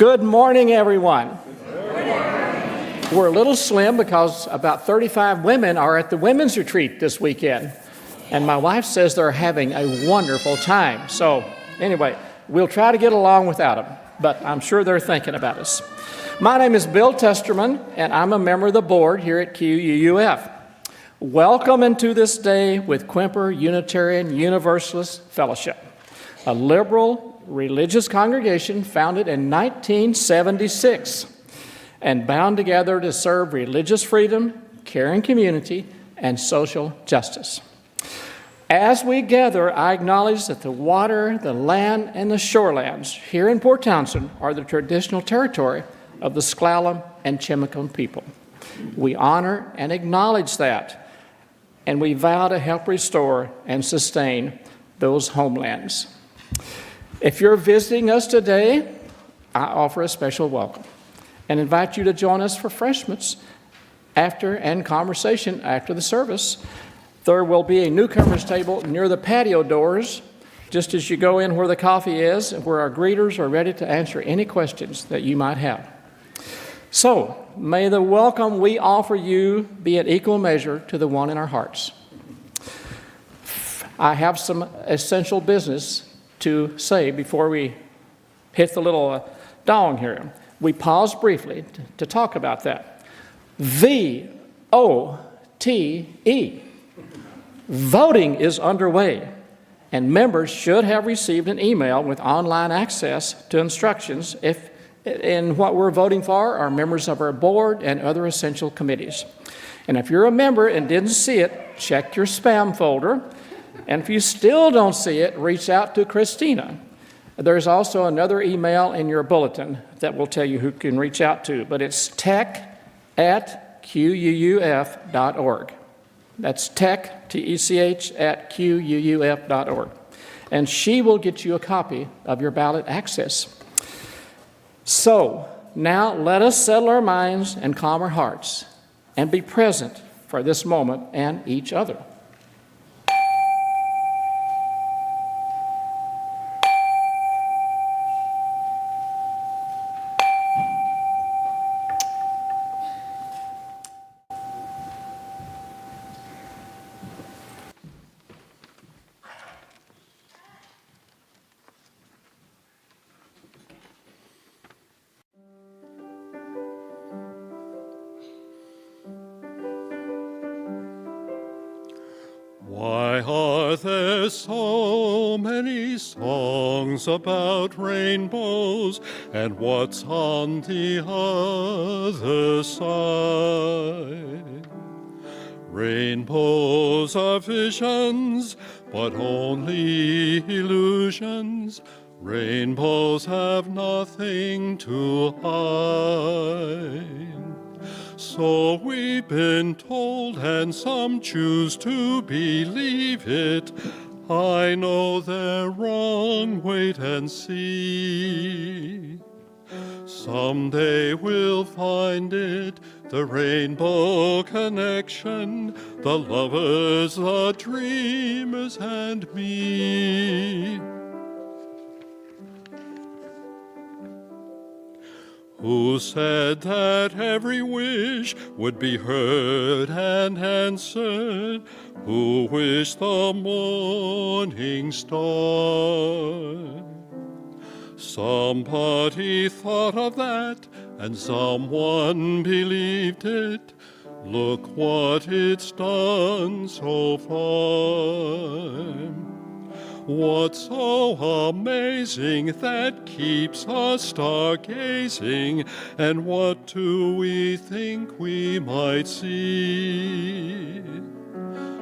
Good morning, everyone. We're a little slim because about 35 women are at the women's retreat this weekend. And my wife says they're having a wonderful time. So anyway, we'll try to get along without them, but I'm sure they're thinking about us. My name is Bill Testerman, and I'm a member of the board here at QUUF. Welcome into this day with Quimper Unitarian Universalist Fellowship, a liberal religious congregation founded in 1976 and bound together to serve religious freedom, caring community, and social justice. As we gather, I acknowledge that the water, the land, and the shorelands here in Port Townsend are the traditional territory of the Sklallam and Chimicum people. We honor and acknowledge that, and we vow to help restore and sustain those homelands. If you're visiting us today, I offer a special welcome and invite you to join us for refreshments and conversation after the service. There will be a newcomers table near the patio doors, just as you go in where the coffee is, where our greeters are ready to answer any questions that you might have. So, may the welcome we offer you be at equal measure to the one in our hearts. I have some essential business to say before we hit the little dong here. We pause briefly to talk about that. VOTE. Voting is underway, and members should have received an email with online access to instructions in what we're voting for are members of our board and other essential committees. And if you're a member and didn't see it, check your spam folder. And if you still don't see it, reach out to Christina. There's also another email in your bulletin that will tell you who can reach out to, but it's tech@QUUF.org. That's tech, T-E-C-H, @QUUF.org. And she will get you a copy of your ballot access. So, now let us settle our minds and calm our hearts and be present for this moment and each other. Why are there so many songs about rainbows, and what's on the other side? Rainbows are visions, but only illusions. Rainbows have nothing to hide. So we've been told, and some choose to believe it. I know they're wrong, wait and see. Someday we'll find it, the rainbow connection, the lovers, the dreamers, and me. Who said that every wish would be heard and answered? Who wished the morning star? Somebody thought of that, and someone believed it. Look what it's done so far. What's so amazing that keeps us stargazing? And what do we think we might see?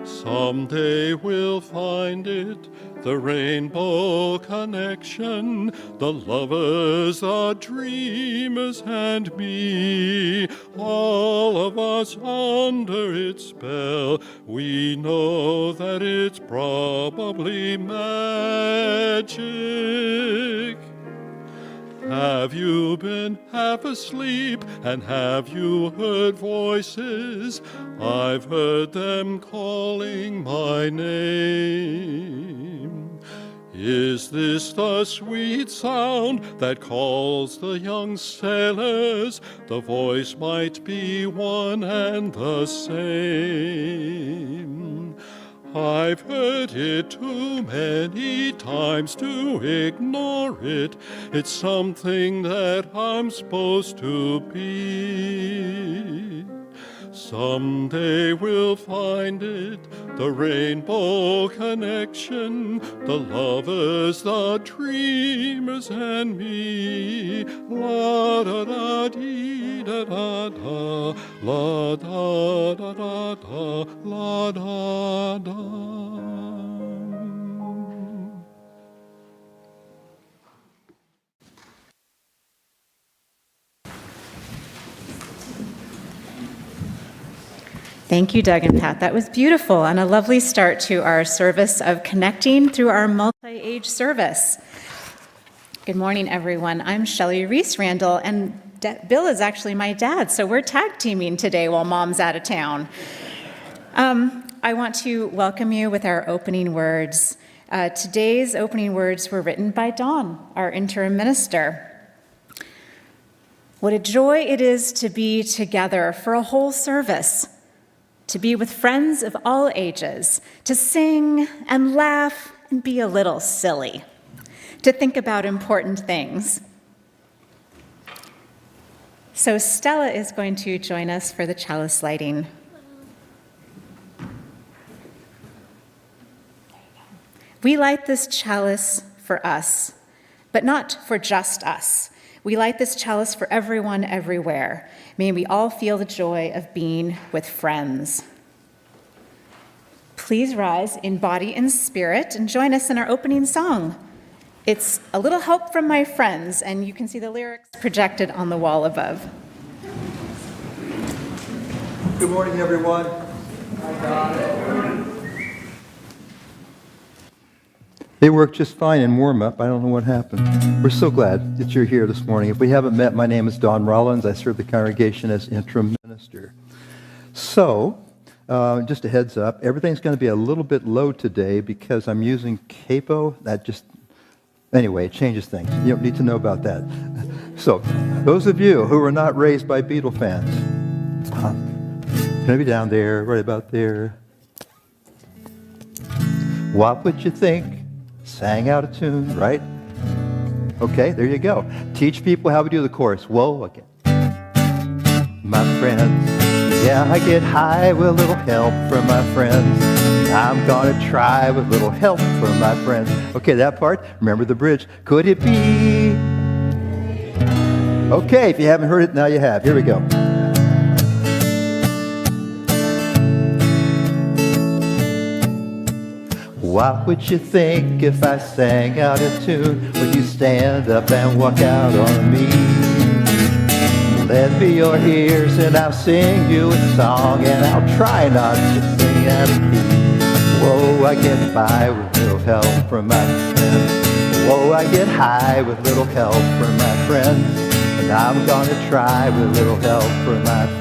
Someday we'll find it, the rainbow connection, the lovers, the dreamers, and me. All of us under its spell, we know that it's probably magic. Have you been half asleep, and have you heard voices? I've heard them calling my name. Is this the sweet sound that calls the young sailors? The voice might be one and the same. I've heard it too many times to ignore it. It's something that I'm supposed to be. Someday we'll find it, the rainbow connection, the lovers, the dreamers, and me. La da da dee da da da, la da da da da, la da da. Thank you, Doug and Pat. That was beautiful and a lovely start to our service of connecting through our multi-age service. Good morning, everyone. I'm Shelly Rees Randall, and Bill is actually my dad, so we're tag teaming today while Mom's out of town. I want to welcome you with our opening words. Today's opening words were written by Don, our interim minister. What a joy it is to be together for a whole service, to be with friends of all ages, to sing and laugh and be a little silly, to think about important things. So Stella is going to join us for the chalice lighting. We light this chalice for us, but not for just us. We light this chalice for everyone everywhere. May we all feel the joy of being with friends. Please rise in body and spirit and join us in our opening song. It's A Little Help from My Friends, and you can see the lyrics projected on the wall above. Good morning, everyone. They work just fine in warm-up. I don't know what happened. We're so glad that you're here this morning. If we haven't met, my name is Don Rollins. I serve the congregation as interim minister. So, just a heads up, everything's going to be a little bit low today because I'm using capo. Anyway, it changes things. You don't need to know about that. So, those of you who are not raised by Beatle fans, it's going to be down there, right about there. What would you think? Sang out a tune, right? Okay, there you go. Teach people how we do the chorus. Whoa, again. My friends, yeah, I get high with a little help from my friends. I'm gonna try with a little help from my friends. Okay, that part, remember the bridge. Could it be? Okay, if you haven't heard it, now you have. Here we go. What would you think if I sang out a tune? Would you stand up and walk out on me? Lend me your ears and I'll sing you a song, and I'll try not to sing out of key. Whoa, I get by with little help from my friends. Whoa, I get high with little help from my friends. And I'm gonna try with little help from my friends.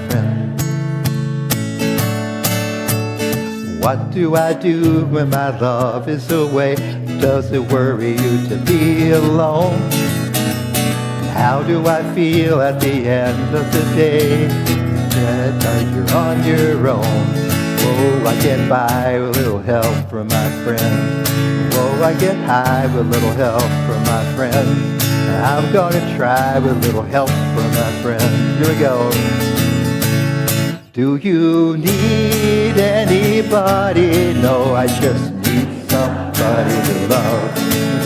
What do I do when my love is away? Does it worry you to be alone? How do I feel at the end of the day? That you're on your own. Whoa, I get by with a little help from my friends. Whoa, I get high with a little help from my friends. I'm gonna try with a little help from my friends. Here we go. Do you need anybody? No, I just need somebody to love.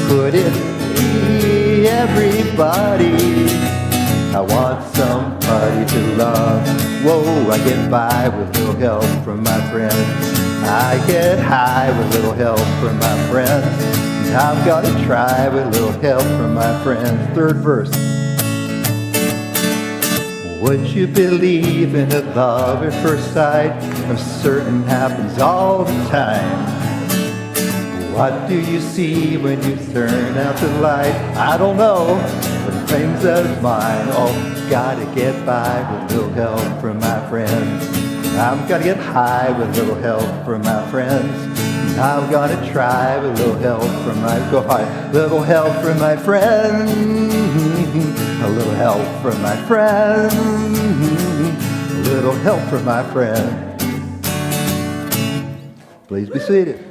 Could it be everybody? I want somebody to love. Whoa, I get by with a little help from my friends. I get high with a little help from my friends. I'm gonna try with a little help from my friends. Third verse. Would you believe in a love at first sight? I'm certain happens all the time. What do you see when you turn out the light? I don't know, but things that's mine. Oh, gotta get by with a little help from my friends. I'm gonna get high with a little help from my friends. I'm gonna try with a little help from my little help from my friends. A little help from my friends. A little help from my friend. Please be seated.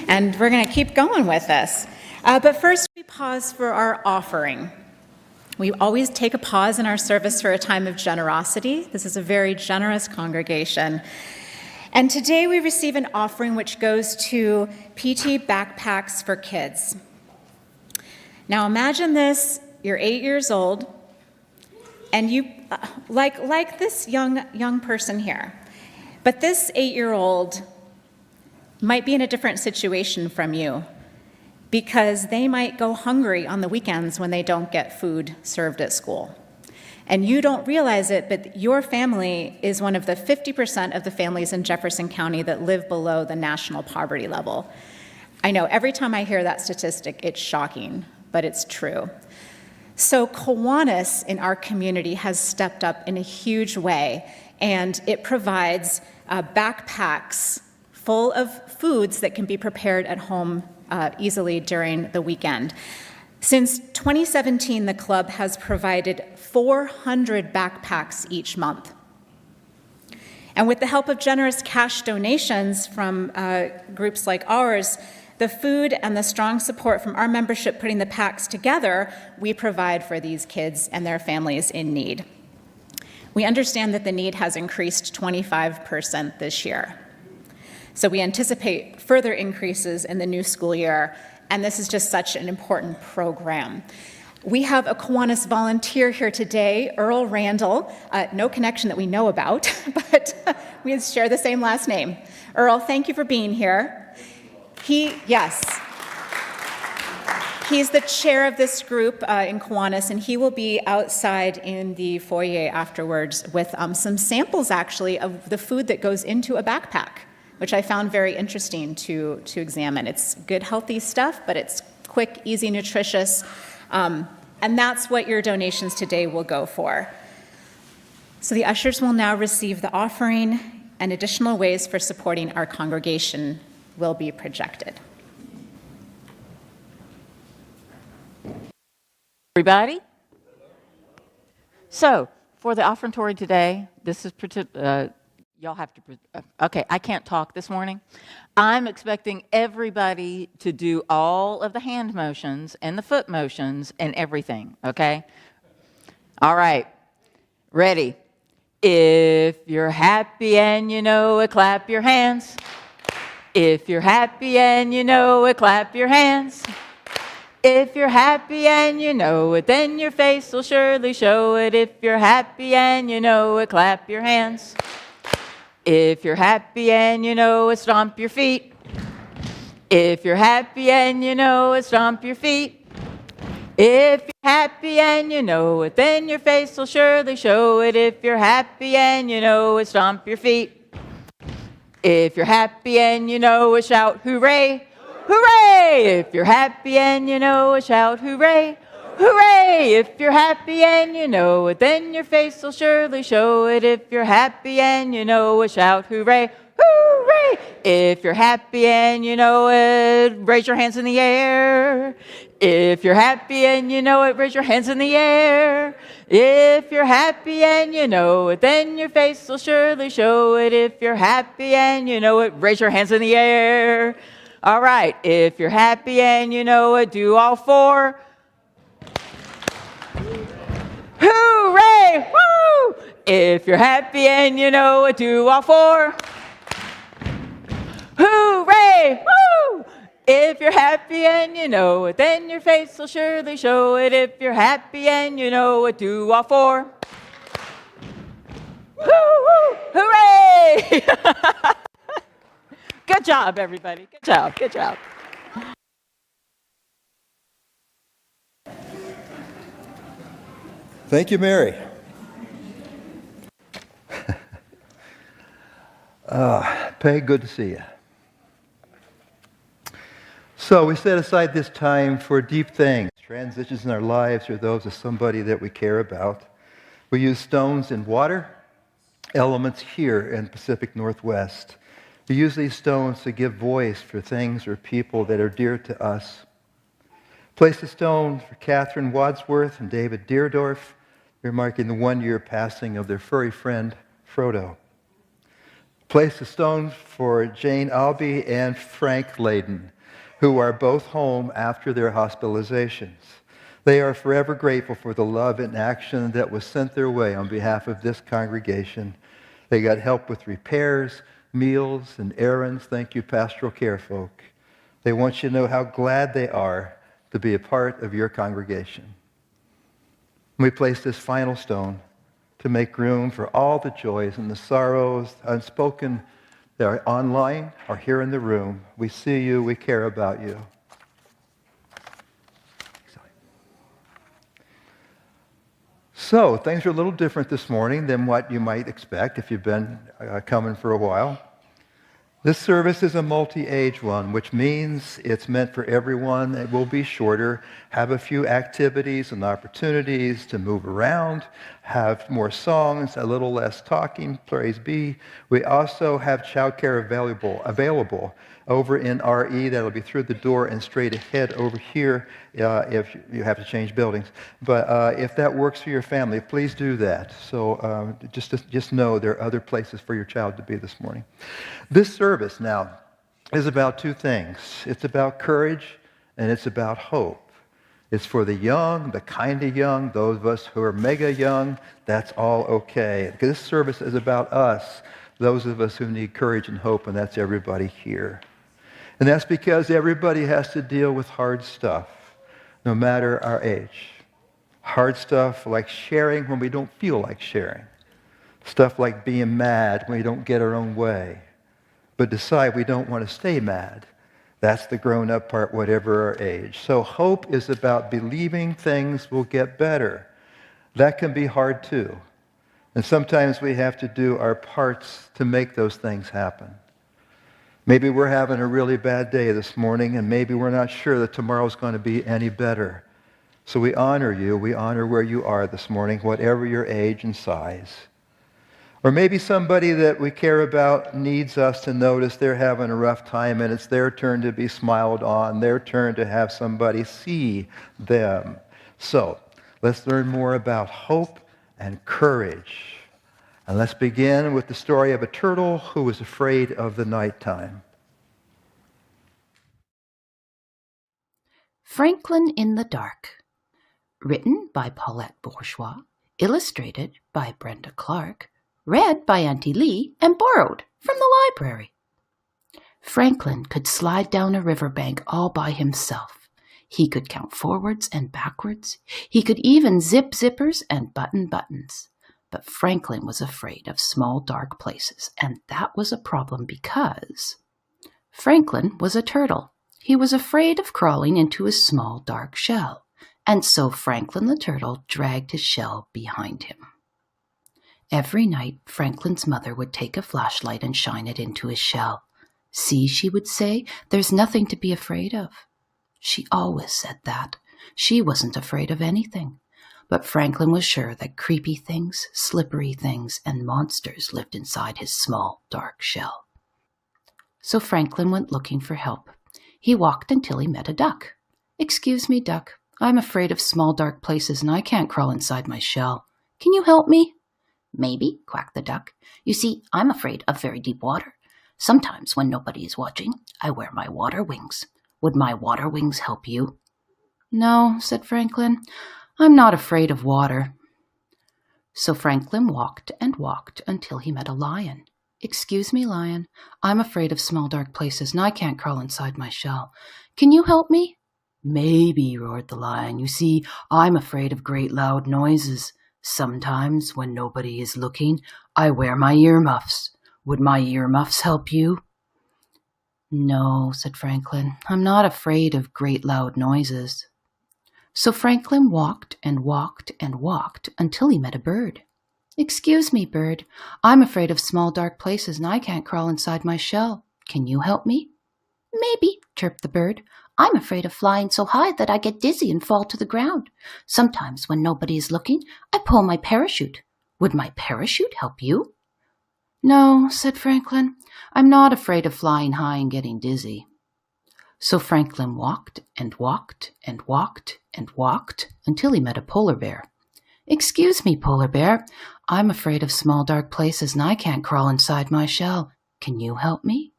And we're going to keep going with this. But first, we pause for our offering. We always take a pause in our service for a time of generosity. This is a very generous congregation. And today we receive an offering which goes to PT Backpacks for Kids. Now imagine this, you're 8 years old, and you, like this young person here, but this 8-year-old might be in a different situation from you because they might go hungry on the weekends when they don't get food served at school. And you don't realize it, but your family is one of the 50% of the families in Jefferson County that live below the national poverty level. I know every time I hear that statistic, it's shocking, but it's true. So Kiwanis in our community has stepped up in a huge way, and it provides backpacks full of foods that can be prepared at home easily during the weekend. Since 2017, the club has provided 400 backpacks each month. And with the help of generous cash donations from groups like ours, the food and the strong support from our membership putting the packs together, we provide for these kids and their families in need. We understand that the need has increased 25% this year. So we anticipate further increases in the new school year, and this is just such an important program. We have a Kiwanis volunteer here today, Earl Randall, no connection that we know about, but we share the same last name. Earl, thank you for being here. He's the chair of this group in Kiwanis, and he will be outside in the foyer afterwards with some samples, actually, of the food that goes into a backpack, which I found very interesting to examine. It's good, healthy stuff, but it's quick, easy, nutritious, and that's what your donations today will go for. So the ushers will now receive the offering, and additional ways for supporting our congregation will be projected. Everybody? So, for the Offertory today, this is y'all have to, okay, I can't talk this morning. I'm expecting everybody to do all of the hand motions and the foot motions and everything, okay? All right, ready? If you're happy and you know it, clap your hands. If you're happy and you know it, clap your hands. If you're happy and you know it, then your face will surely show it. If you're happy and you know it, clap your hands. If you're happy and you know it, stomp your feet. If you're happy and you know it, stomp your feet. If you're happy and you know it, then your face will surely show it. If you're happy and you know it, stomp your feet. If you're happy and you know it, shout hooray, hooray. If you're happy and you know it, shout hooray, hooray. If you're happy and you know it, then your face will surely show it. If you're happy and you know it, shout hooray, hooray. If you're happy and you know it, raise your hands in the air. If you're happy and you know it, raise your hands in the air. If you're happy and you know it, then your face will surely show it. If you're happy and you know it, raise your hands in the air. All right, if you're happy and you know it, do all four. Hooray! Woo! If you're happy and you know it, do all four. Hooray! Woo! If you're happy and you know it, then your face will surely show it. If you're happy and you know it, do all four. Woo! Hooray! Good job, everybody. Good job. Good job. Thank you, Mary. Peg, good to see you. So we set aside this time for deep things, transitions in our lives, or those of somebody that we care about. We use stones and water, elements here in Pacific Northwest. We use these stones to give voice for things or people that are dear to us. Place a stone for Catherine Wadsworth and David Deerdorf. They're marking the 1-year passing of their furry friend, Frodo. Place a stone for Jane Albee and Frank Layden, who are both home after their hospitalizations. They are forever grateful for the love and action that was sent their way on behalf of this congregation. They got help with repairs, meals, and errands. Thank you, pastoral care folk. They want you to know how glad they are to be a part of your congregation. We place this final stone to make room for all the joys and the sorrows unspoken that are online or here in the room. We see you, we care about you. So, things are a little different this morning than what you might expect if you've been coming for a while. This service is a multi-age one, which means it's meant for everyone. It will be shorter, have a few activities and opportunities to move around, have more songs, a little less talking, praise be. We also have childcare available over in RE. That'll be through the door and straight ahead over here if you have to change buildings. But if that works for your family, please do that. So just know there are other places for your child to be this morning. This service now is about two things. It's about courage and it's about hope. It's for the young, the kind of young, those of us who are mega young, that's all okay. Because this service is about us, those of us who need courage and hope, and that's everybody here. And that's because everybody has to deal with hard stuff, no matter our age. Hard stuff like sharing when we don't feel like sharing. Stuff like being mad when we don't get our own way. But decide we don't want to stay mad. That's the grown-up part, whatever our age. So hope is about believing things will get better. That can be hard too. And sometimes we have to do our parts to make those things happen. Maybe we're having a really bad day this morning, and maybe we're not sure that tomorrow's going to be any better. So we honor you. We honor where you are this morning, whatever your age and size. Or maybe somebody that we care about needs us to notice they're having a rough time and it's their turn to be smiled on, their turn to have somebody see them. So, let's learn more about hope and courage. And let's begin with the story of a turtle who was afraid of the nighttime. Franklin in the Dark. Written by Paulette Bourgeois, illustrated by Brenda Clark, read by Auntie Lee, and borrowed from the library. Franklin could slide down a riverbank all by himself. He could count forwards and backwards. He could even zip zippers and button buttons. But Franklin was afraid of small, dark places, and that was a problem because Franklin was a turtle. He was afraid of crawling into his small, dark shell, and so Franklin the turtle dragged his shell behind him. Every night, Franklin's mother would take a flashlight and shine it into his shell. "See," she would say, "there's nothing to be afraid of." She always said that. She wasn't afraid of anything. But Franklin was sure that creepy things, slippery things, and monsters lived inside his small, dark shell. So Franklin went looking for help. He walked until he met a duck. "Excuse me, duck. I'm afraid of small, dark places, and I can't crawl inside my shell. Can you help me?" "Maybe," quacked the duck. "You see, I'm afraid of very deep water. Sometimes when nobody is watching, I wear my water wings. Would my water wings help you?" "No," said Franklin. "I'm not afraid of water." So Franklin walked and walked until he met a lion. "Excuse me, lion. I'm afraid of small, dark places, and I can't crawl inside my shell. Can you help me?" "Maybe," roared the lion. "You see, I'm afraid of great loud noises. Sometimes, when nobody is looking, I wear my earmuffs. Would my earmuffs help you?" "No," said Franklin. "I'm not afraid of great loud noises." So Franklin walked and walked and walked until he met a bird. "Excuse me, bird. I'm afraid of small, dark places, and I can't crawl inside my shell. Can you help me?" "Maybe," chirped the bird. I'm afraid of flying so high that I get dizzy and fall to the ground. Sometimes when nobody is looking, I pull my parachute. Would my parachute help you?" "No," said Franklin. "I'm not afraid of flying high and getting dizzy." So Franklin walked and walked and walked and walked until he met a polar bear. "Excuse me, polar bear. I'm afraid of small dark places and I can't crawl inside my shell. Can you help me?"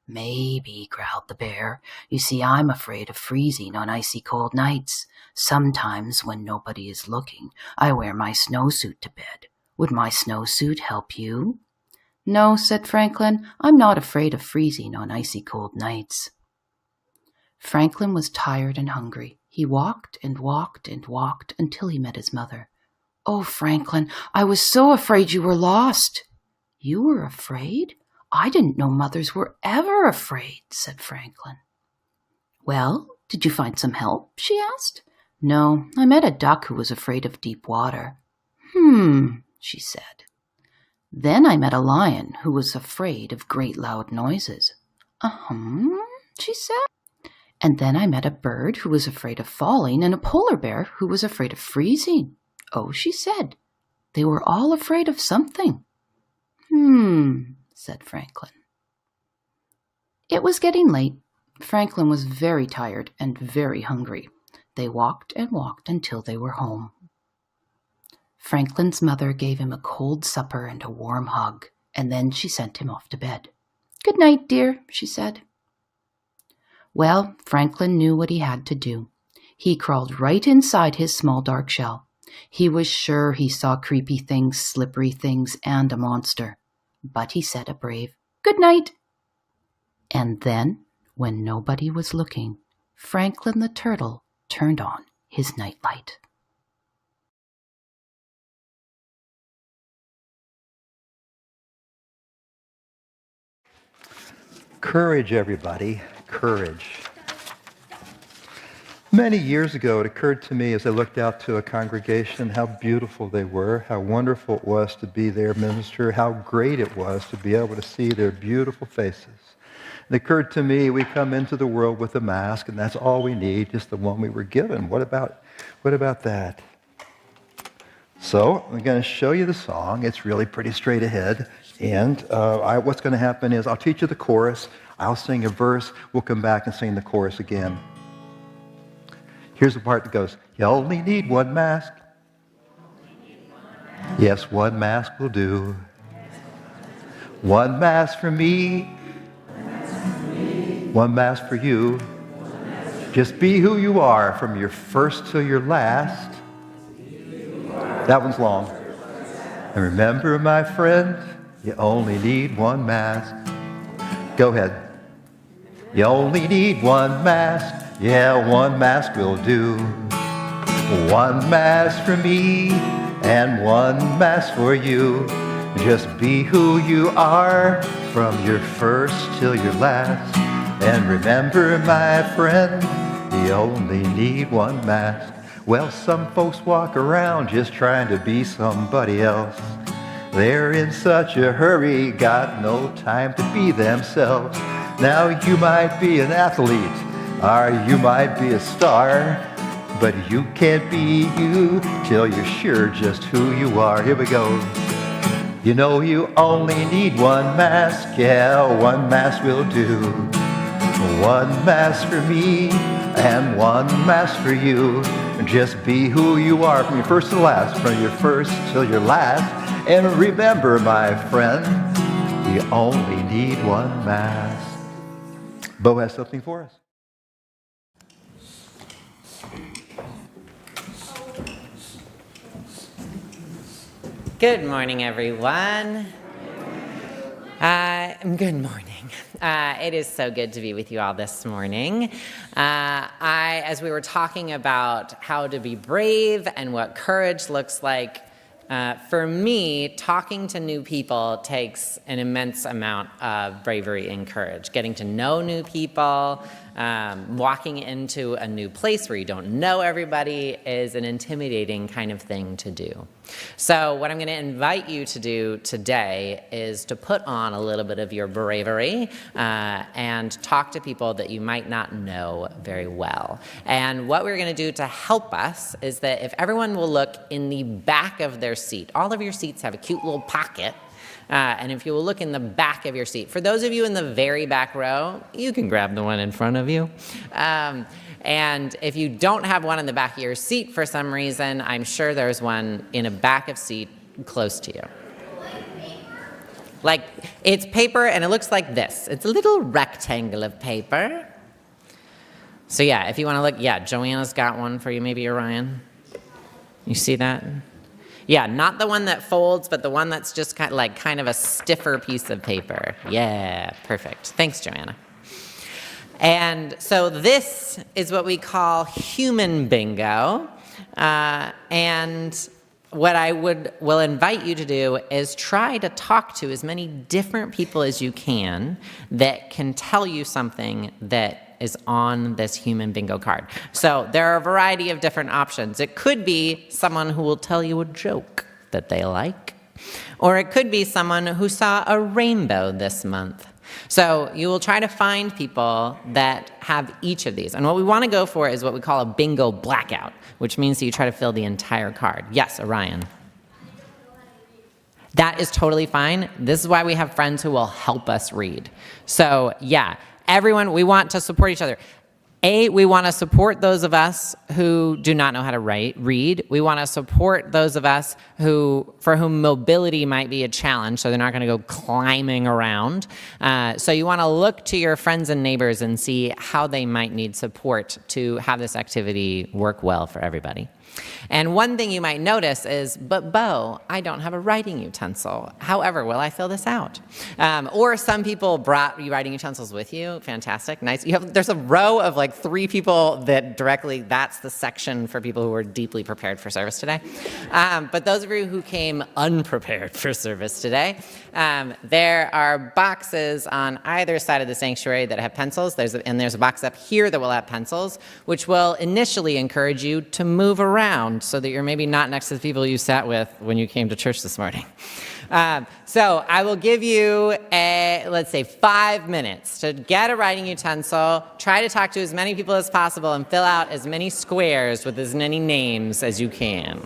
"Maybe," growled the bear. "You see, I'm afraid of freezing on icy cold nights. Sometimes when nobody is looking, I wear my snowsuit to bed. Would my snowsuit help you?" "No," said Franklin. "I'm not afraid of freezing on icy cold nights." Franklin was tired and hungry. He walked and walked and walked until he met his mother. "Oh, Franklin, I was so afraid you were lost." "You were afraid? I didn't know mothers were ever afraid," said Franklin. "Well, did you find some help?" she asked. "No, I met a duck who was afraid of deep water." She said. "Then I met a lion who was afraid of great loud noises." She said. "And then I met a bird who was afraid of falling and a polar bear who was afraid of freezing." "Oh," she said. "They were all afraid of something." Said Franklin. It was getting late. Franklin was very tired and very hungry. They walked and walked until they were home. Franklin's mother gave him a cold supper and a warm hug, and then she sent him off to bed. "Good night, dear," she said. Well, Franklin knew what he had to do. He crawled right inside his small dark shell. He was sure he saw creepy things, slippery things, and a monster. But he said a brave "Good night." And then, when nobody was looking, Franklin the turtle turned on his nightlight. Courage, everybody, courage. Many years ago, it occurred to me as I looked out to a congregation how beautiful they were, how wonderful it was to be their minister, how great it was to be able to see their beautiful faces. It occurred to me we come into the world with a mask, and that's all we need, just the one we were given. What about that? So I'm going to show you the song. It's really pretty straight ahead. And what's going to happen is I'll teach you the chorus. I'll sing a verse. We'll come back and sing the chorus again. Here's the part that goes, "You only need one mask. Yes, one mask will do. One mask for me. One mask for you. Just be who you are from your first till your last." That one's long. "And remember, my friend, you only need one mask." Go ahead. "You only need one mask. Yeah, one mask will do. One mask for me and one mask for you. Just be who you are from your first till your last. And remember, my friend, you only need one mask." Well, some folks walk around just trying to be somebody else. They're in such a hurry, got no time to be themselves. Now you might be an athlete, or you might be a star, but you can't be you till you're sure just who you are. Here we go. You know you only need one mask, yeah, one mask will do. One mask for me and one mask for you. Just be who you are from your first to last, from your first till your last. And remember, my friend, you only need one mask. Beau has something for us. Good morning, everyone. Good morning. It is so good to be with you all this morning. As we were talking about how to be brave and what courage looks like, for me, talking to new people takes an immense amount of bravery and courage. Getting to know new people, walking into a new place where you don't know everybody is an intimidating kind of thing to do. So what I'm going to invite you to do today is to put on a little bit of your bravery and talk to people that you might not know very well. And what we're going to do to help us is that if everyone will look in the back of their seat, all of your seats have a cute little pocket. And if you will look in the back of your seat, for those of you in the very back row, you can grab the one in front of you. And if you don't have one in the back of your seat for some reason, I'm sure there's one in a back of seat close to you. Like, it's paper and it looks like this. It's a little rectangle of paper. So yeah, if you want to look, yeah, Joanna's got one for you, maybe Orion. You see that? Yeah, not the one that folds, but the one that's just kind of a stiffer piece of paper. Yeah, perfect. Thanks, Joanna. And so this is what we call human bingo. And what I will invite you to do is try to talk to as many different people as you can that can tell you something that is on this human bingo card. So there are a variety of different options. It could be someone who will tell you a joke that they like, or it could be someone who saw a rainbow this month. So you will try to find people that have each of these. And what we want to go for is what we call a bingo blackout, which means that you try to fill the entire card. Yes, Orion. That is totally fine. This is why we have friends who will help us read. So yeah, everyone, we want to support each other. We want to support those of us who do not know how to read. We want to support those of us for whom mobility might be a challenge, so they're not going to go climbing around. So you want to look to your friends and neighbors and see how they might need support to have this activity work well for everybody. And one thing you might notice is, but Beau, I don't have a writing utensil. However, will I fill this out? Or some people brought writing utensils with you. Fantastic, nice. There's a row of like 3 people that that's the section for people who are deeply prepared for service today. But those of you who came unprepared for service today, there are boxes on either side of the sanctuary that have pencils. There's a box up here that will have pencils, which will initially encourage you to move around so that you're maybe not next to the people you sat with when you came to church this morning. So I will give you, let's say 5 minutes to get a writing utensil, try to talk to as many people as possible, and fill out as many squares with as many names as you can.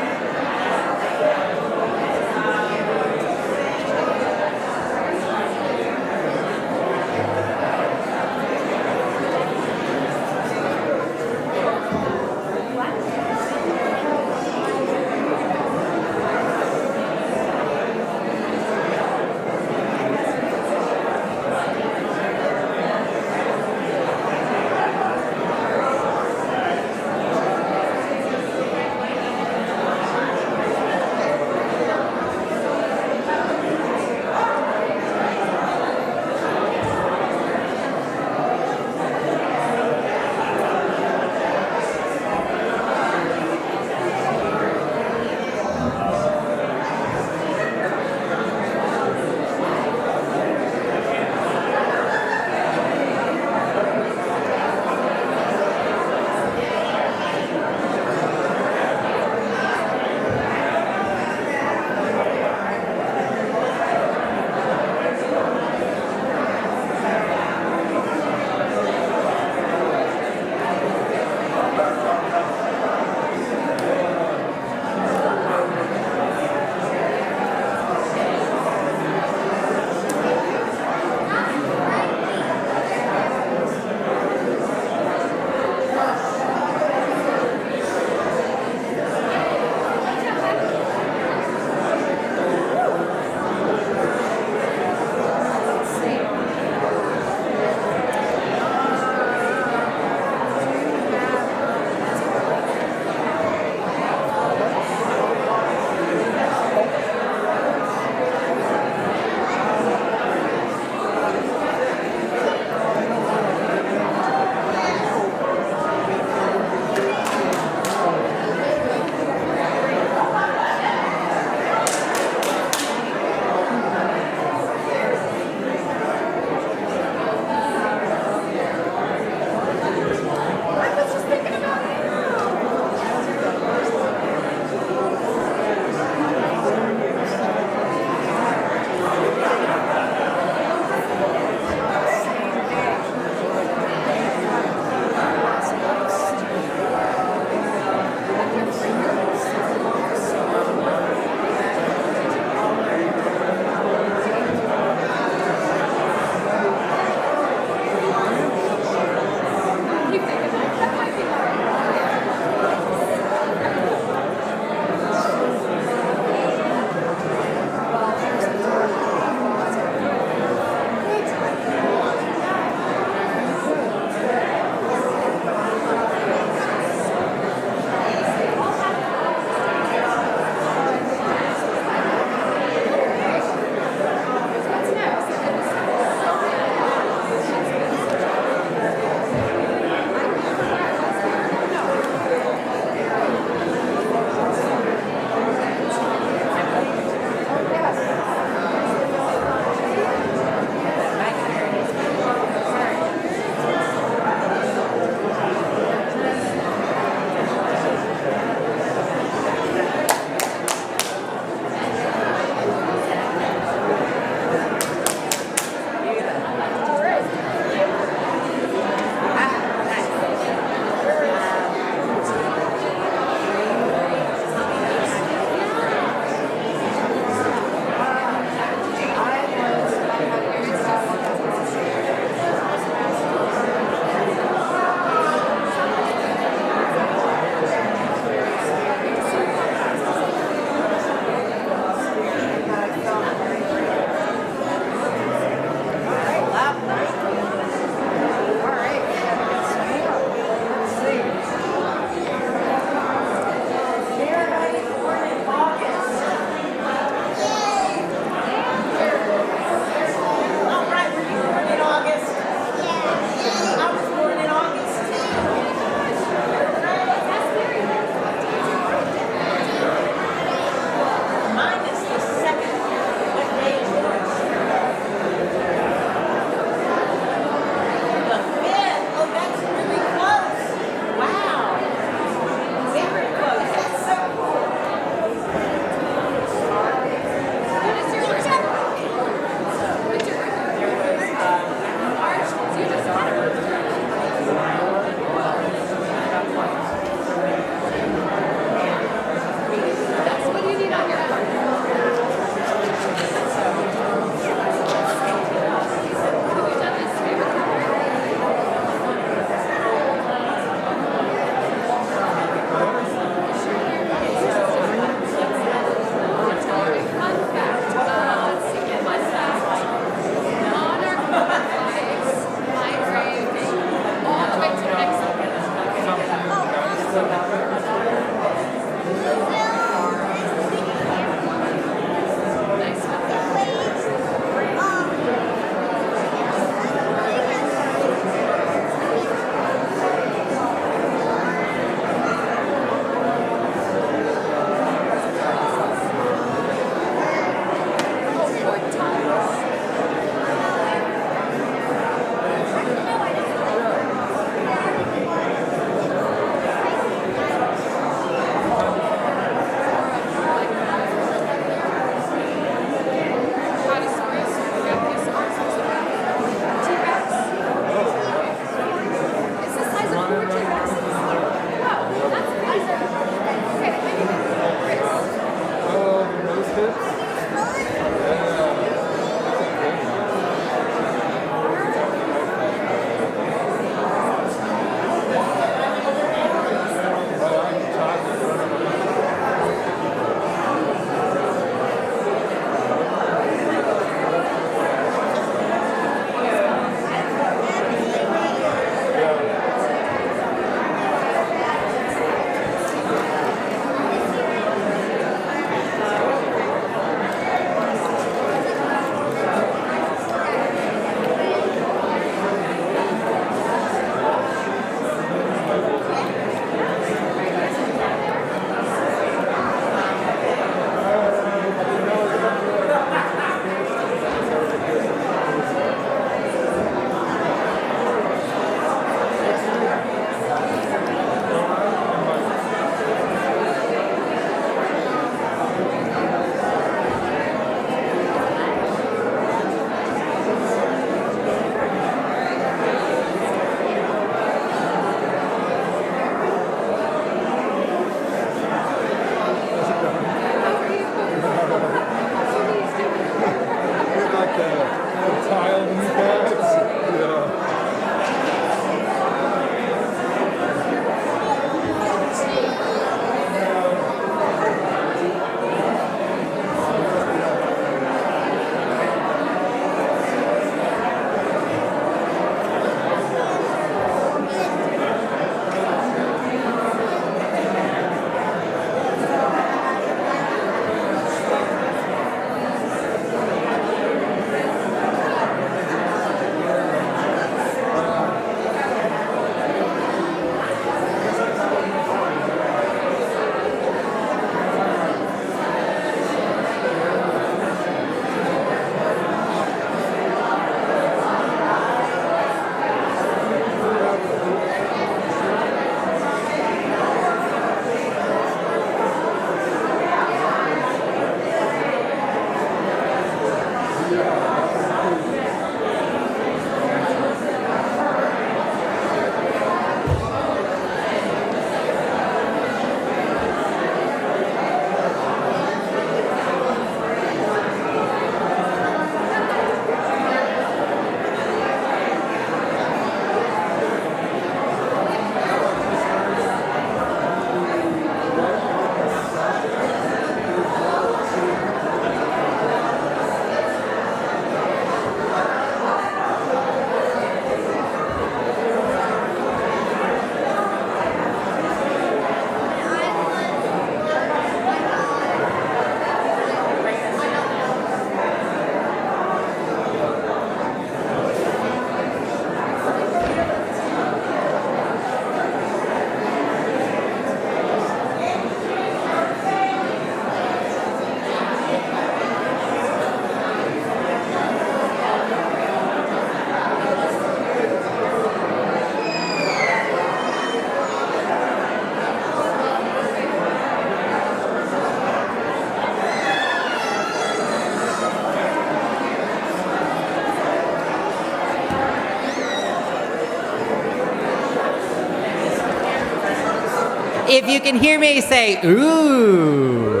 If you can hear me, say, ooh.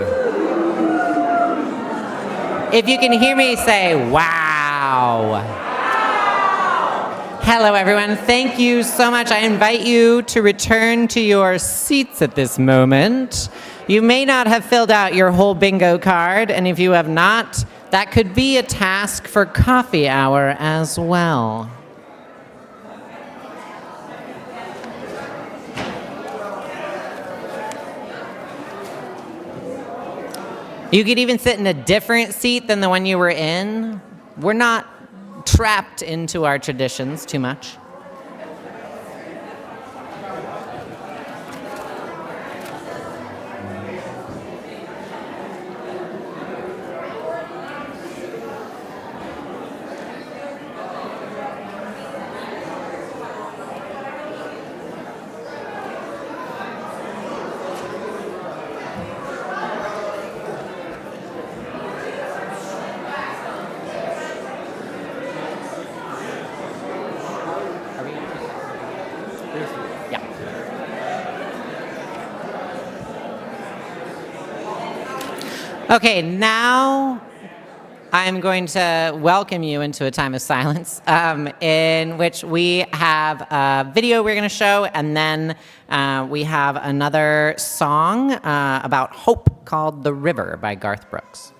If you can hear me, say, wow. Hello, everyone. Thank you so much. I invite you to return to your seats at this moment. You may not have filled out your whole bingo card, and if you have not, that could be a task for coffee hour as well. You could even sit in a different seat than the one you were in. We're not trapped into our traditions too much. Okay, now I'm going to welcome you into a time of silence in which we have a video we're going to show, and then we have another song about hope called The River by Garth Brooks.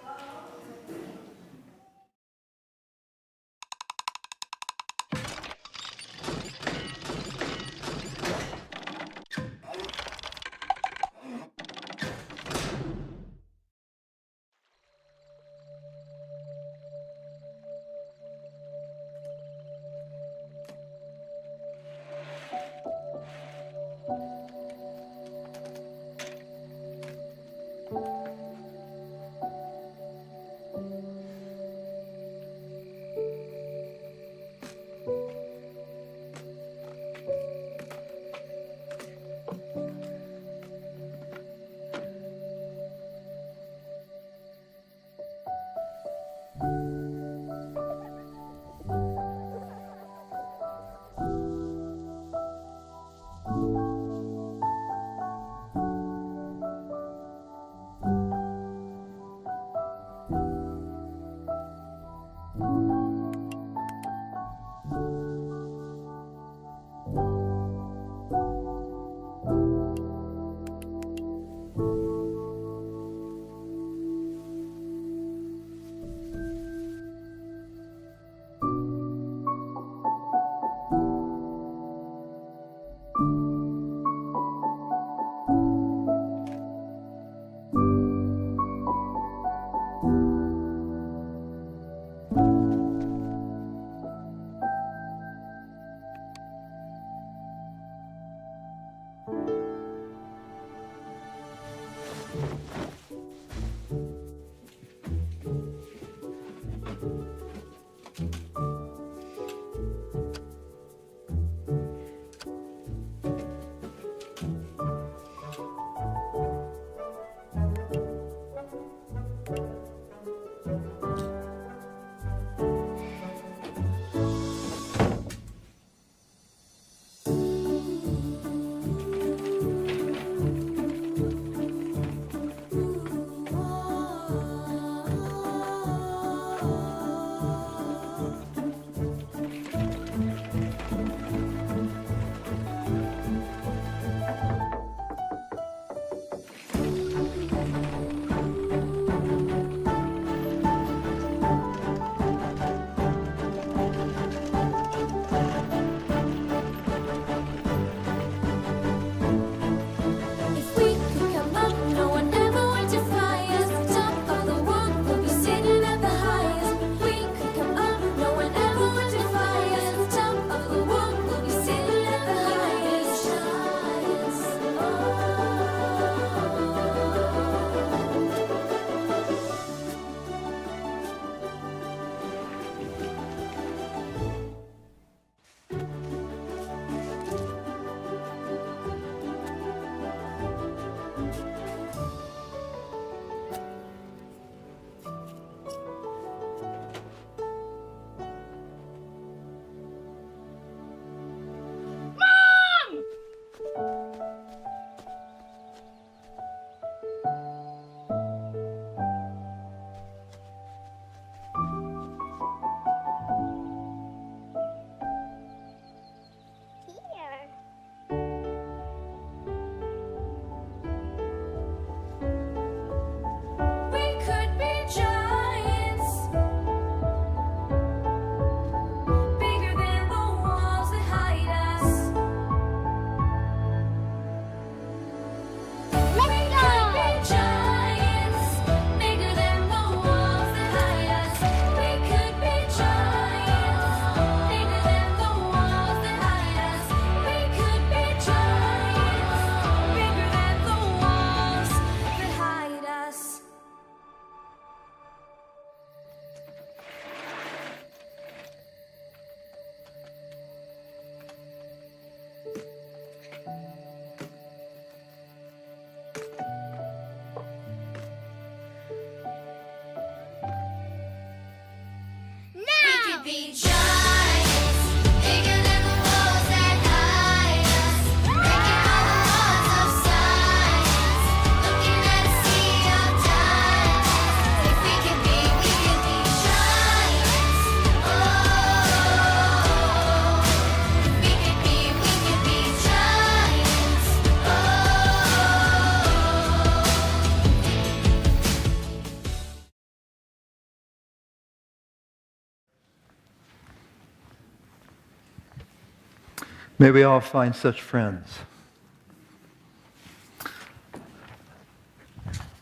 May we all find such friends.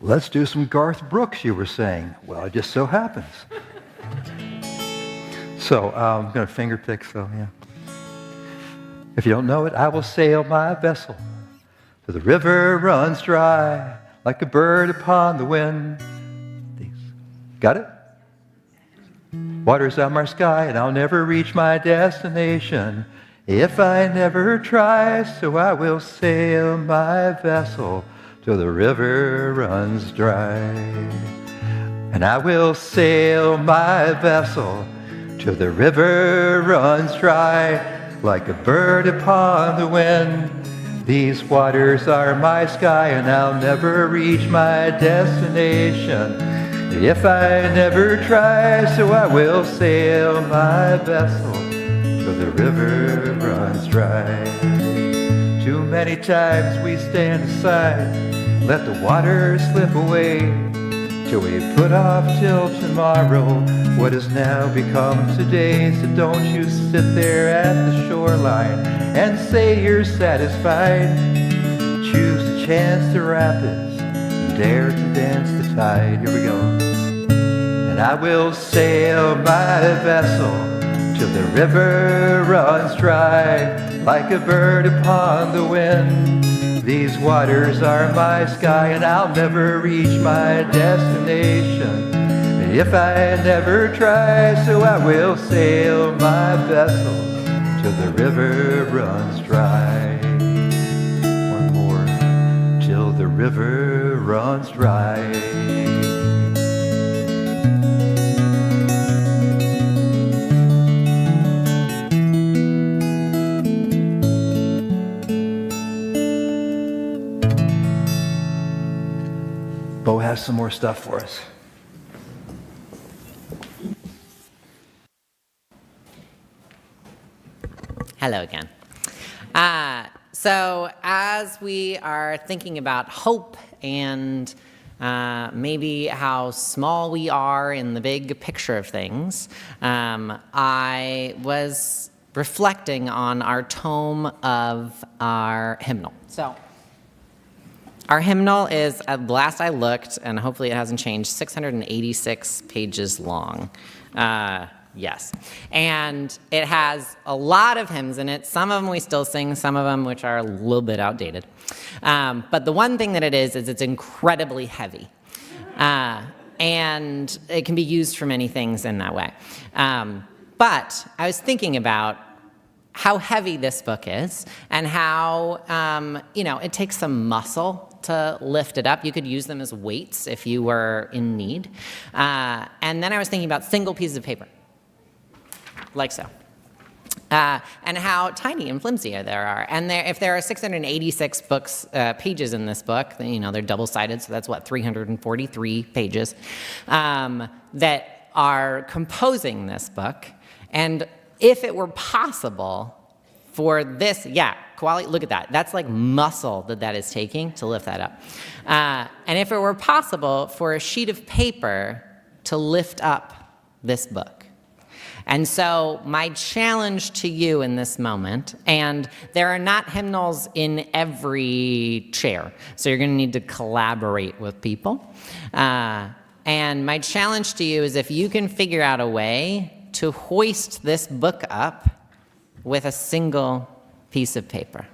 Let's do some Garth Brooks, you were saying. Well, it just so happens. So I'm going to finger pick, so yeah. If you don't know it, I will sail my vessel till the river runs dry like a bird upon the wind. Got it? Water's on my sky and I'll never reach my destination if I never try. So I will sail my vessel till the river runs dry. And I will sail my vessel till the river runs dry like a bird upon the wind. These waters are my sky and I'll never reach my destination if I never try. So I will sail my vessel till the river runs dry. Too many times we stand aside, let the water slip away, till we put off till tomorrow what has now become today. So don't you sit there at the shoreline and say you're satisfied. Choose to chance the rapids, dare to dance the tide. Here we go. And I will sail my vessel till the river runs dry like a bird upon the wind. These waters are my sky and I'll never reach my destination if I never try. So I will sail my vessel till the river runs dry. One more. Till the river runs dry. Beau has some more stuff for us. Hello again. So as we are thinking about hope and maybe how small we are in the big picture of things, I was reflecting on our tome of our hymnal. So our hymnal is, at last I looked, and hopefully it hasn't changed, 686 pages long. Yes. And it has a lot of hymns in it. Some of them we still sing, some of them which are a little bit outdated. But the one thing that it is it's incredibly heavy. And it can be used for many things in that way. But I was thinking about how heavy this book is and how, it takes some muscle to lift it up. You could use them as weights if you were in need. And then I was thinking about single pieces of paper, like so. And how tiny and flimsy there are. And if there are 686 pages in this book, they're double-sided, so that's 343 pages that are composing this book. And if it were possible for this, quality, look at that. That's like muscle that is taking to lift that up. And if it were possible for a sheet of paper to lift up this book. And so my challenge to you in this moment, and there are not hymnals in every chair, so you're going to need to collaborate with people. And my challenge to you is if you can figure out a way to hoist this book up with a single piece of paper.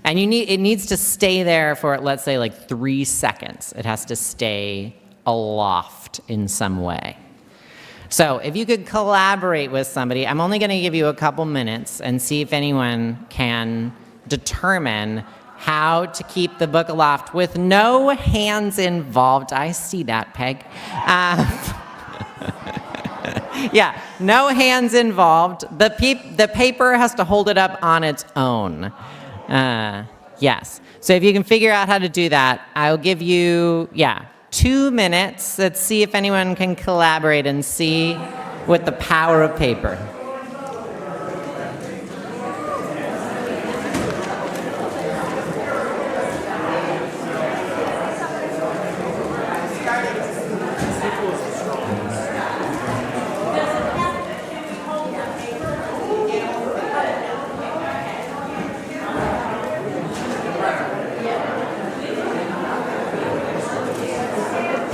And it needs to stay there for, let's say, 3 seconds. It has to stay aloft in some way. So if you could collaborate with somebody, I'm only going to give you a couple minutes and see if anyone can determine how to keep the book aloft with no hands involved. I see that, Peg. No hands involved. The paper has to hold it up on its own. Yes. So if you can figure out how to do that, I'll give you, 2 minutes. Let's see if anyone can collaborate and see with the power of paper.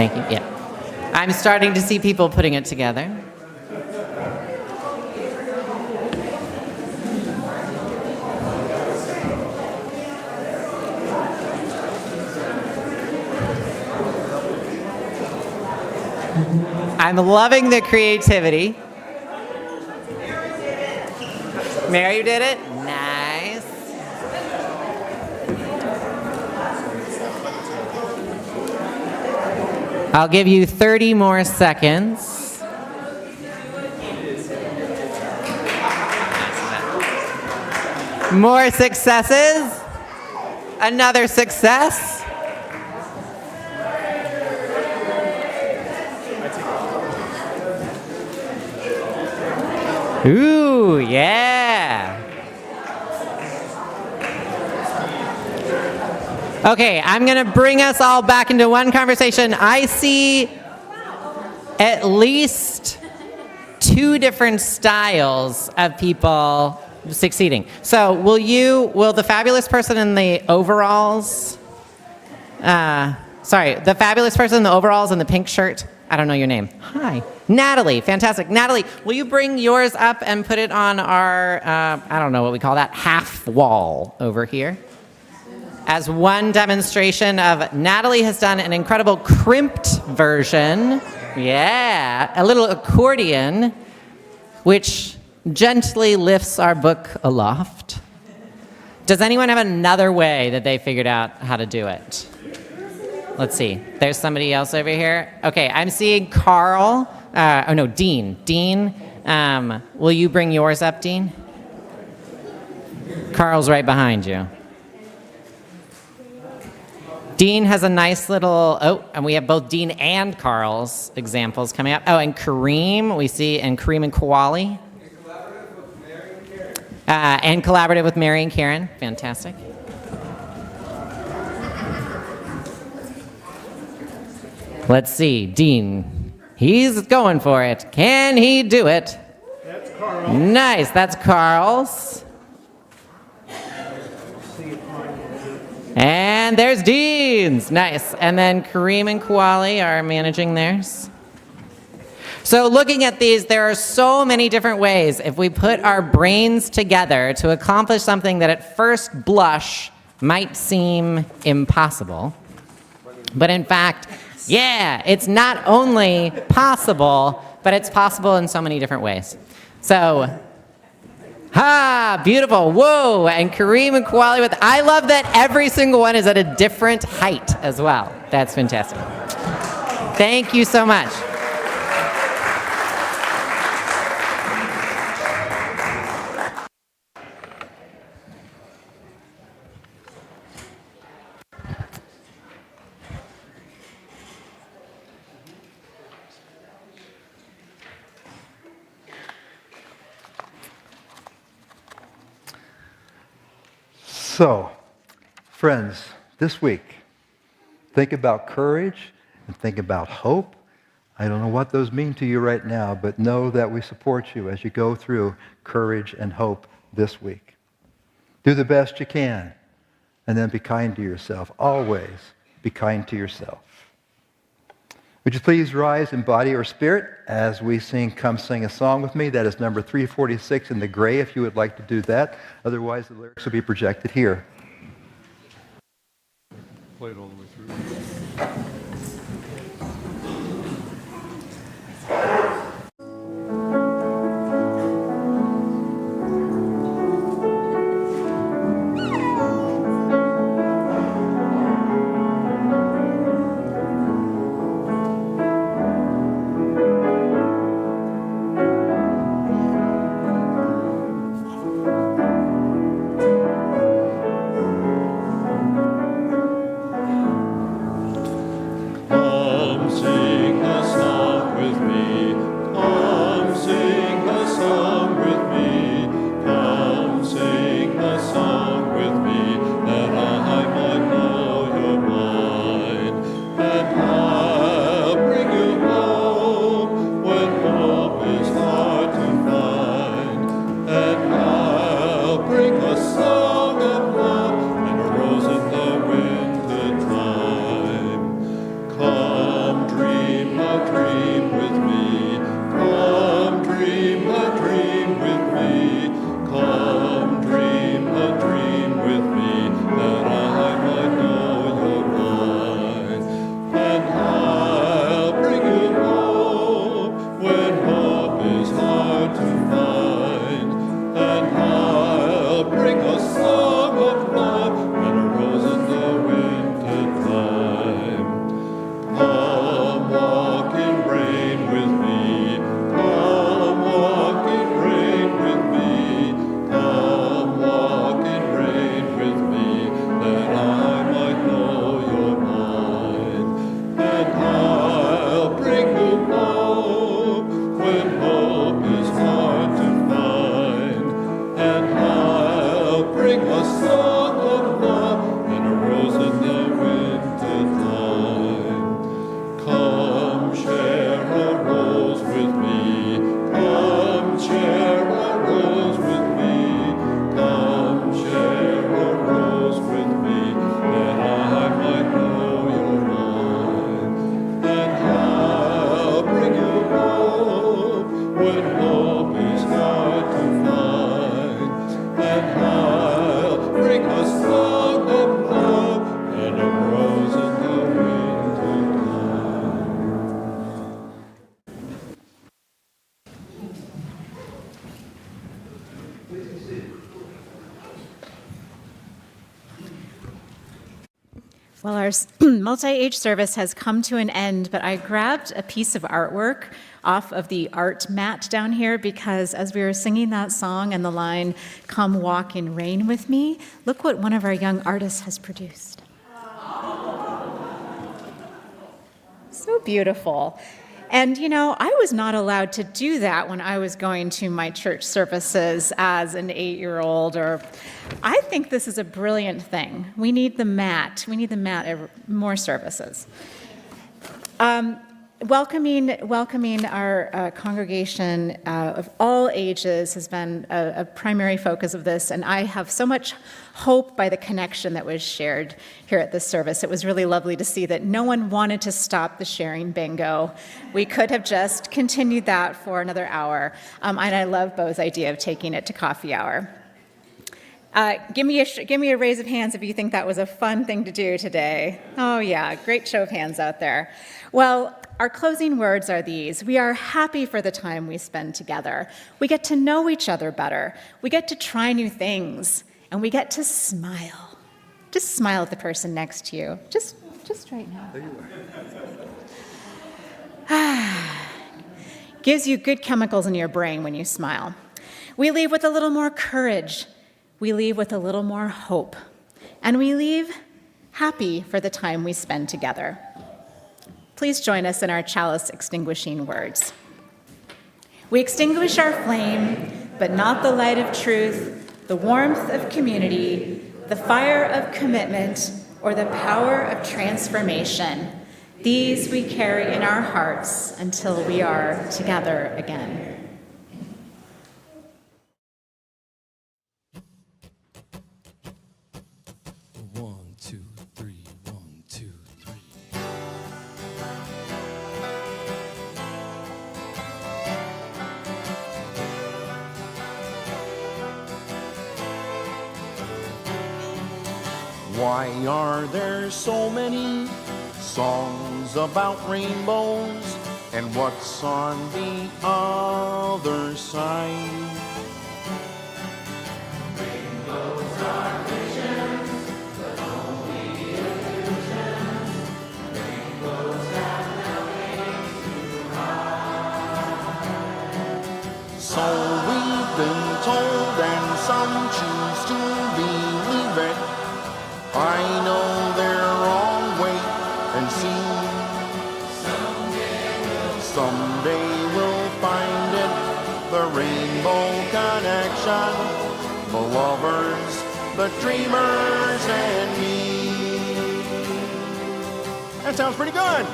Thank you. Yeah. I'm starting to see people putting it together. I'm loving the creativity. Mary did it? Nice. I'll give you 30 more seconds. More successes. Another success. Ooh, yeah. Okay, I'm going to bring us all back into one conversation. I see at least 2 different styles of people succeeding. So will the fabulous person in the overalls, the fabulous person in the overalls and the pink shirt, I don't know your name. Hi. Natalie, fantastic. Natalie, will you bring yours up and put it on our, I don't know what we call that, half wall over here? As one demonstration of Natalie has done an incredible crimped version. Yeah, a little accordion, which gently lifts our book aloft. Does anyone have another way that they figured out how to do it? Let's see. There's somebody else over here. Okay, I'm seeing Carl. Dean. Dean, will you bring yours up, Dean? Carl's right behind you. Dean has a nice little, and we have both Dean and Carl's examples coming up. Oh, and Kareem, we see, and Kareem and Kawali. And collaborative with Mary and Karen. Fantastic. Let's see, Dean. He's going for it. Can he do it? That's Carl. Nice, that's Carl's. And there's Dean's. Nice. And then Kareem and Kawali are managing theirs. So looking at these, there are so many different ways if we put our brains together to accomplish something that at first blush might seem impossible. But in fact, yeah, it's not only possible, but it's possible in so many different ways. So, beautiful. Whoa, and Kareem and Kawali I love that every single one is at a different height as well. That's fantastic. Thank you so much. So, friends, this week, think about courage and think about hope. I don't know what those mean to you right now, but know that we support you as you go through courage and hope this week. Do the best you can, and then be kind to yourself. Always be kind to yourself. Would you please rise in body or spirit as we sing Come Sing a Song With Me? That is number 346 in the gray if you would like to do that. Otherwise, the lyrics will be projected here. Play it all the way through. Well, our multi-age service has come to an end, but I grabbed a piece of artwork off of the art mat down here because as we were singing that song and the line, "Come walk in rain with me," look what one of our young artists has produced. So beautiful. And, you know, I was not allowed to do that when I was going to my church services as an 8-year-old. I think this is a brilliant thing. We need the mat. We need the mat at more services. Welcoming our congregation of all ages has been a primary focus of this, and I have so much hope by the connection that was shared here at this service. It was really lovely to see that no one wanted to stop the sharing bingo. We could have just continued that for another hour, and I love Beau's idea of taking it to coffee hour. Give me a raise of hands if you think that was a fun thing to do today. Oh yeah, great show of hands out there. Well, our closing words are these. We are happy for the time we spend together. We get to know each other better. We get to try new things, and we get to smile. Just smile at the person next to you. Just right now. There you are. Gives you good chemicals in your brain when you smile. We leave with a little more courage. We leave with a little more hope. And we leave happy for the time we spend together. Please join us in our chalice extinguishing words. We extinguish our flame, but not the light of truth, the warmth of community, the fire of commitment, or the power of transformation. These we carry in our hearts until we are together again. Why are there so many songs about rainbows? And what's on the other side? Rainbows are visions, but only illusions. Rainbows have nothing to hide. So we've been told, and some choose to believe it. I know they're wrong, wait and see. Someday we'll find it, the rainbow connection, the lovers, the dreamers, and me. That sounds pretty good.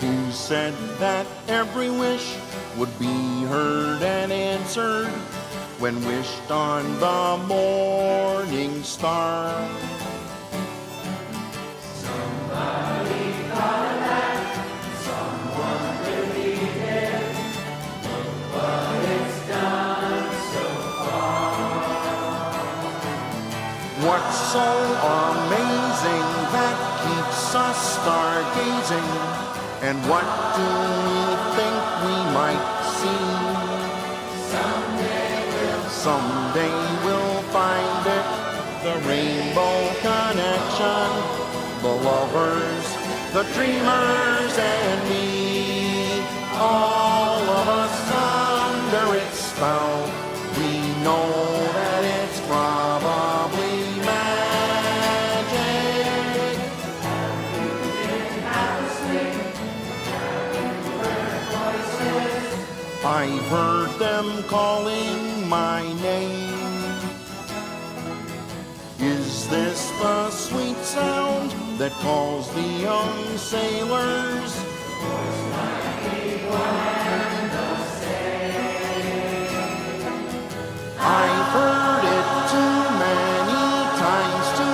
Who said that every wish would be heard and answered when wished on the morning star? Somebody thought that, someone believed it. Look what it's done so far. What's so amazing that keeps us stargazing? And what do we think we might see? Someday we'll find it, the rainbow connection, the lovers, the dreamers, and me. All of us under its spell, we know that it's probably magic. Have you been asleep? Have you heard voices? I've heard them calling my name. Is this the sweet sound that calls the young sailors? Voice might be one and the same. I've heard it too many times to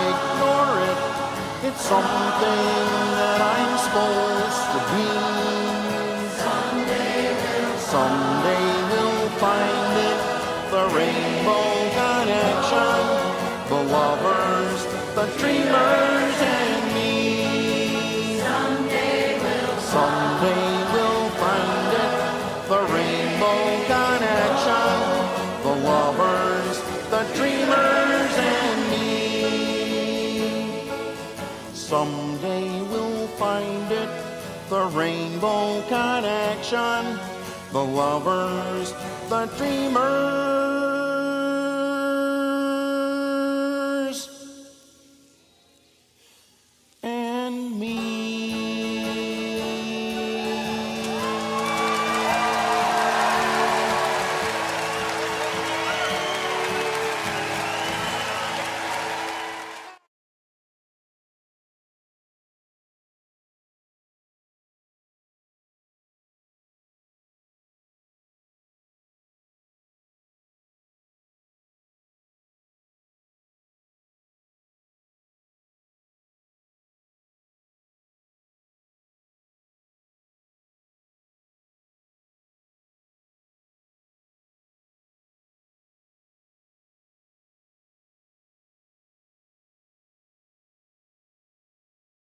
ignore it. It's something that I'm supposed to be. Someday we'll find it, the rainbow connection, the lovers, the dreamers, and me. Someday we'll find it, the rainbow connection, the lovers, the dreamers, and me. find it, the rainbow connection, the lovers, the dreamers.